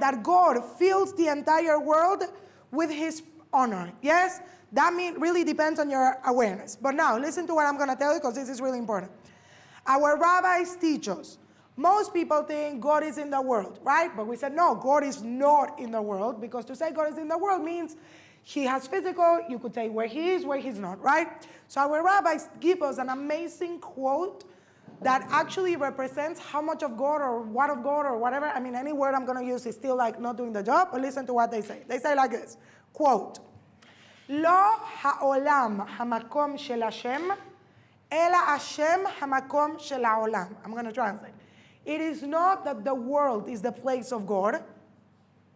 that God fills the entire world with his honor. Yes? That really depends on your awareness. But now, listen to what I'm going to tell you because this is really important. Our rabbis teach us. Most people think God is in the world, right? But we said, no, God is not in the world, because to say God is in the world means he has physical, you could say where he is, where he's not, right? So our rabbis give us an amazing quote that actually represents how much of God or what of God or whatever. I mean, any word I'm going to use is still like not doing the job, but listen to what they say. They say like this, quote, לא העולם המקום של השם, אלא השם המקום של העולם. I'm going to translate. It is not that the world is the place of God,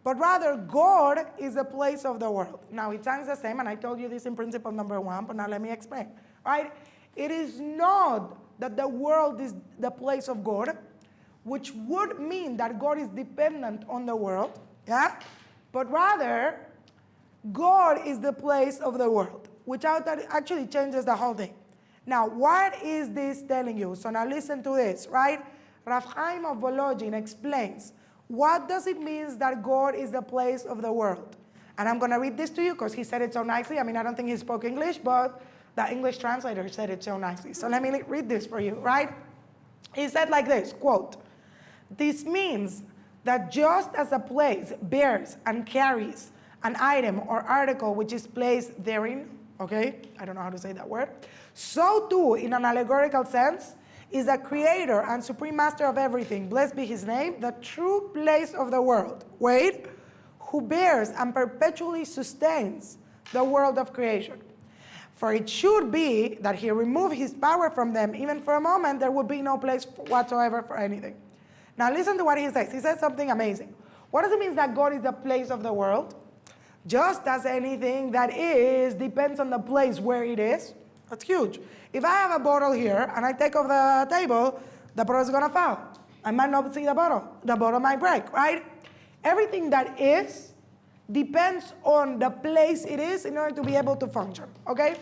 but rather God is the place of the world. Now it sounds the same, and I told you this in principle number 1, but now let me explain, right? It is not that the world is the place of God, which would mean that God is dependent on the world, yeah? But rather, God is the place of the world, which actually changes the whole thing. Now, what is this telling you? So now listen to this, right? Rav Chaim of Volozhin explains, what does it mean that God is the place of the world? And I'm going to read this to you because he said it so nicely. I mean, I don't think he spoke English, but the English translator said it so nicely. So let me read this for you, right? He said like this, quote, this means that just as a place bears and carries an item or article which is placed therein, okay? I don't know how to say that word. So too, in an allegorical sense, is the creator and supreme master of everything, blessed be his name, the true place of the world. Wait, who bears and perpetually sustains the world of creation. For it should be that he remove his power from them, even for a moment, there would be no place whatsoever for anything. Now listen to what he says. He says something amazing. What does it mean that God is the place of the world? Just as anything that is depends on the place where it is. That's huge. If I have a bottle here and I take off the table, the bottle is going to fall. I might not see the bottle. The bottle might break, right? Everything that is depends on the place it is in order to be able to function, okay?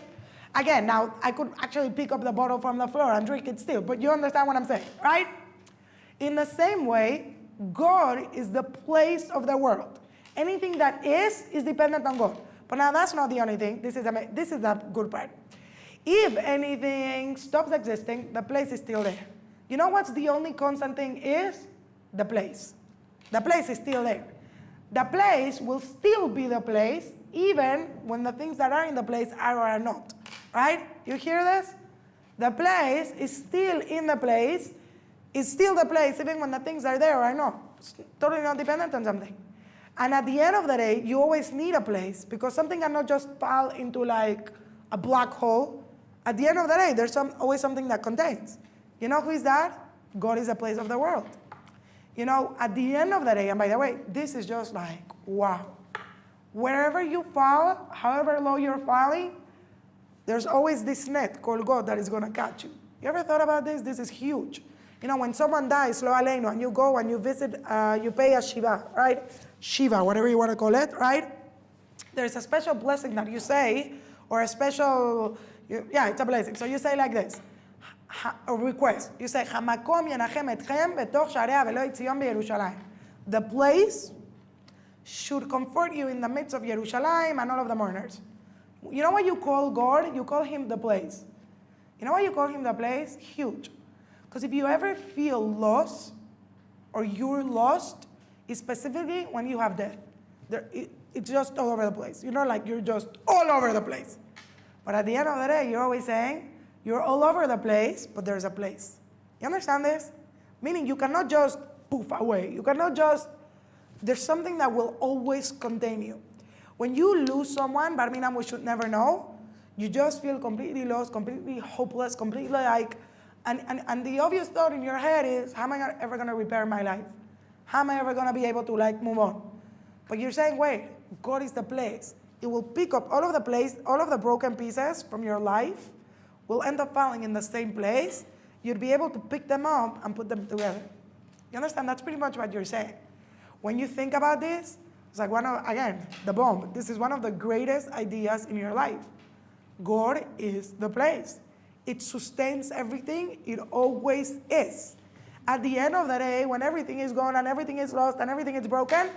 Again, now, I could actually pick up the bottle from the floor and drink it still, but you understand what I'm saying, right? In the same way, God is the place of the world. Anything that is dependent on God. But now that's not the only thing. This is a good part. If anything stops existing, the place is still there. You know what's the only constant thing is? The place. The place is still there. The place will still be the place even when the things that are in the place are or are not. Right? You hear this? The place is still in the place. It's still the place even when the things are there or are not. It's totally not dependent on something. And at the end of the day, you always need a place because something cannot just fall into like a black hole. At the end of the day, there's always something that contains. You know who is that? God is the place of the world. You know, at the end of the day, and by the way, this is just like, wow. Wherever you fall, however low you're falling, there's always this net called God that is going to catch you. You ever thought about this? This is huge. You know, when someone dies, lo aleinu, and you go and you visit, you pay a shiva, right? Shiva, whatever you want to call it, right? There's a special blessing that you say, or a special, yeah, it's a blessing. So you say like this, a request. You say, Hamakom yenachem etchem betoch sharei aveloi Tzion b'Yerushalayim. The place should comfort you in the midst of Yerushalayim and all of the mourners. You know what you call God? You call him the place. You know why you call him the place? Huge. Because if you ever feel lost, or you're lost, it's specifically when you have death. It's just all over the place. You know, like you're just all over the place. But at the end of the day, you're always saying, you're all over the place, but there's a place. You understand this? Meaning you cannot just poof away. You cannot just, there's something that will always contain you. When you lose someone, Barminan, we should never know, you just feel completely lost, completely hopeless, completely like, and the obvious thought in your head is, how am I ever going to repair my life? How am I ever going to be able to like move on? But you're saying, wait, God is the place. It will pick up all of the broken pieces from your life, will end up falling in the same place. You'd be able to pick them up and put them together. You understand? That's pretty much what you're saying. When you think about this, it's like again, the bomb. This is one of the greatest ideas in your life. God is the place. It sustains everything. It always is. At the end of the day, when everything is gone and everything is lost and everything is broken,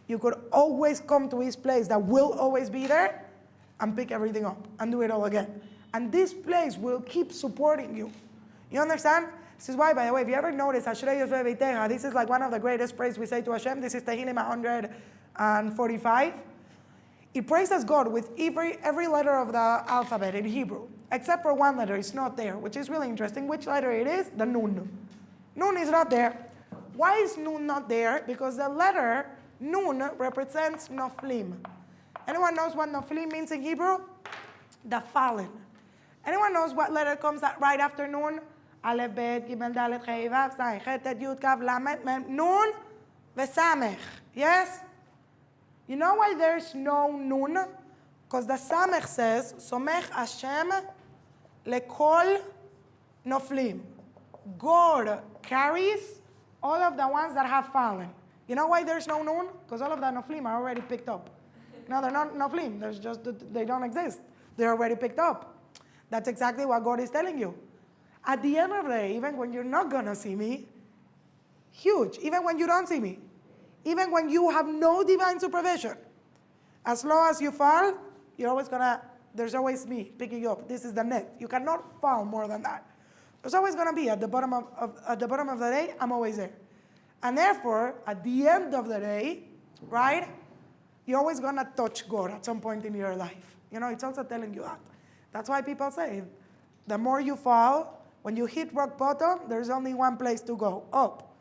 you could always come to his place that will always be there and pick everything up and do it all again. And this place will keep supporting you. You understand? This is why, by the way, if you ever notice, this is like one of the greatest praise we say to Hashem. This is Tehillim 145. It praises God with every letter of the alphabet in Hebrew, except for one letter. It's not there, which is really interesting. Which letter it is? The Nun. Nun is not there. Why is Nun not there? Because the letter Nun represents Noflim. Anyone knows what Noflim means in Hebrew? The fallen. Anyone knows what letter comes right after Nun? Aleph, Bet, Gimel, Dalet, Chei, Vav, Zayin, Chet, Tet, Yud, Kav, Lamed, Mem, Nun, Vesamech. Yes? You know why there's no Nun? Because the Samech says, Somech Hashem lekol noflim. God carries all of the ones that have fallen. You know why there's no Nun? Because all of the noflim are already picked up. No, they're not noflim. There's just, they don't exist. They're already picked up. That's exactly what God is telling you. At the end of the day, even when you're not going to see me, huge. Even when you don't see me. Even when you have no divine supervision. As long as you fall, you're always going to, there's always me picking you up. This is the net. You cannot fall more than that. There's always going to be at the bottom of the day, I'm always there. And therefore, at the end of the day, right, you're always going to touch God at some point in your life. You know, it's also telling you that. That's why people say, the more you fall, when you hit rock bottom, there's only one place to go, up.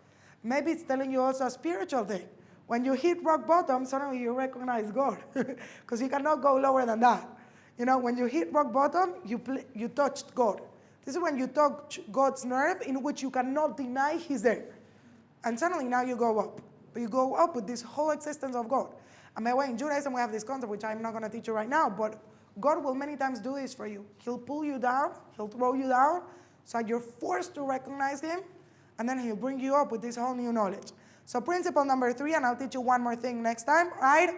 Maybe it's telling you also a spiritual thing. When you hit rock bottom, suddenly you recognize God. Because you cannot go lower than that. You know, when you hit rock bottom, you touched God. This is when you touch God's nerve in which you cannot deny He's there. And suddenly now you go up. But you go up with this whole existence of God. And by the way, in Judaism we have this concept, which I'm not going to teach you right now, but God will many times do this for you. He'll pull you down, He'll throw you down, so you're forced to recognize Him, and then He'll bring you up with this whole new knowledge. So principle number 3, and I'll teach you one more thing next time, right?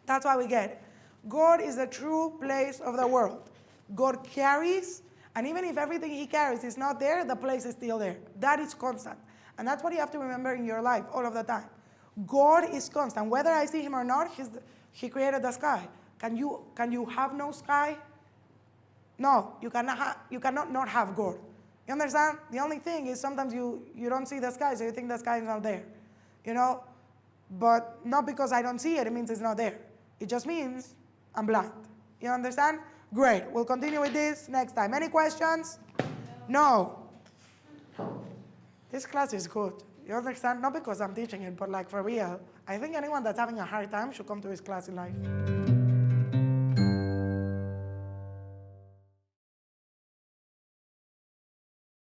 That's why we get it. God is the true place of the world. God carries, and even if everything He carries is not there, the place is still there. That is constant. And that's what you have to remember in your life all of the time. God is constant. Whether I see Him or not, He created the sky. Can you have no sky? No, you cannot not have God. You understand? The only thing is sometimes you don't see the sky, so you think the sky is not there. You know? But not because I don't see it, it means it's not there. It just means I'm blind. You understand? Great. We'll continue with this next time. Any questions? No. This class is good. You understand? Not because I'm teaching it, but like for real. I think anyone that's having a hard time should come to his class in life.